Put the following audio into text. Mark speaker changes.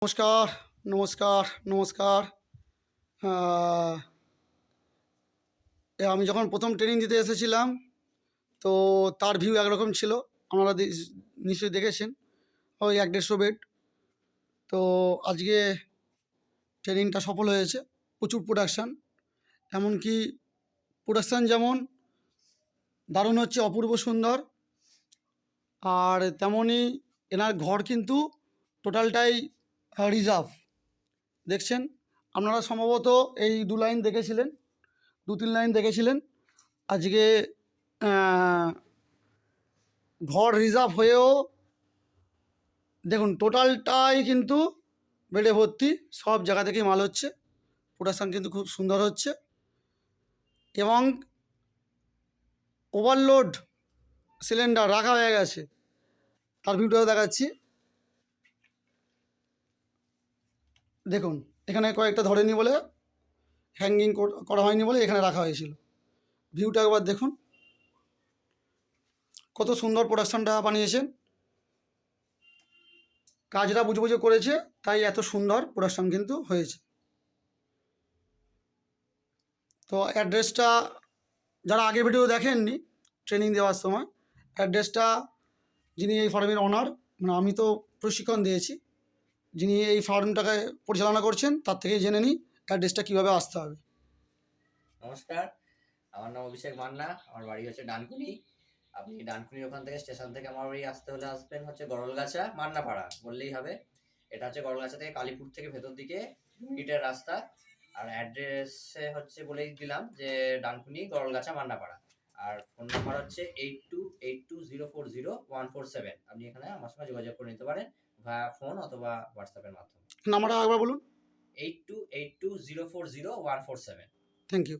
Speaker 1: নমস্কার, নমস্কার, নমস্কার। আহ, আমি যখন প্রথম ট্রেনিং দিতে এসেছিলাম, তো তার ভিউ একরকম ছিল। আপনারা নিশ্চয়ই দেখেছেন, ওই 1-150 বেড। তো আজকে ট্রেনিংটা সফল হয়েছে, প্রচুর প্রোডাকশান। এমনকি প্রোডাকশান যেমন দারুণ হচ্ছে, অপূর্ব সুন্দর, আর তেমনই এনার ঘর কিন্তু টোটালটাই রিজার্ভ। দেখছেন আপনারা সম্ভবত এই 2 লাইন দেখেছিলেন, 2-3 লাইন দেখেছিলেন। আজকে ঘর রিজার্ভ হয়েও দেখুন টোটালটাই কিন্তু বেডে ভর্তি, সব জায়গা থেকেই মাল হচ্ছে। প্রোডাকশান কিন্তু খুব সুন্দর হচ্ছে এবং ওভারলোড সিলিন্ডার রাখা হয়ে গেছে। তার ভিডিও দেখাচ্ছি, দেখুন এখানে কয়েকটা ধরেনি বলে, হ্যাঙ্গিং করা হয়নি বলে এখানে রাখা হয়েছিল। ভিউটা একবার দেখুন, কত সুন্দর প্রোডাকশানটা বানিয়েছেন। কাজটা বুঝে বুঝে করেছে, তাই এত সুন্দর প্রোডাকশান কিন্তু হয়েছে। তো অ্যাড্রেসটা যারা আগে ভিডিও দেখেননি ট্রেনিং দেওয়ার সময়, অ্যাড্রেসটা যিনি এই ফার্মের ওনার, মানে আমি তো প্রশিক্ষণ দিয়েছি, যিনি এই ফার্মটাকে পরিচালনা করছেন তার থেকে জেনে নিই অ্যাড্রেসটা কীভাবে আসতে হবে।
Speaker 2: নমস্কার, আমার নাম অভিষেক মান্না। আমার বাড়ি হচ্ছে ডানকুনি। আপনি ডানকুনির ওখান থেকে স্টেশন থেকে আমার বাড়ি আসতে হলে আসবেন হচ্ছে গরলগাছা মান্নাপাড়া বললেই হবে। এটা হচ্ছে গরলগাছা থেকে কালীপুর থেকে ভেতর দিকে মিনিটের রাস্তা। আর অ্যাড্রেসে হচ্ছে বলেই দিলাম যে ডানকুনি গরলগাছা মান্নাপাড়া। আর ফোন নাম্বার হচ্ছে 8282040147। আপনি এখানে আমার সঙ্গে যোগাযোগ করে নিতে পারেন ভায়া ফোন অথবা হোয়াটসঅ্যাপের মাধ্যমে।
Speaker 1: নাম্বারটা একবার বলুন।
Speaker 2: 8282040147।
Speaker 1: Thank you.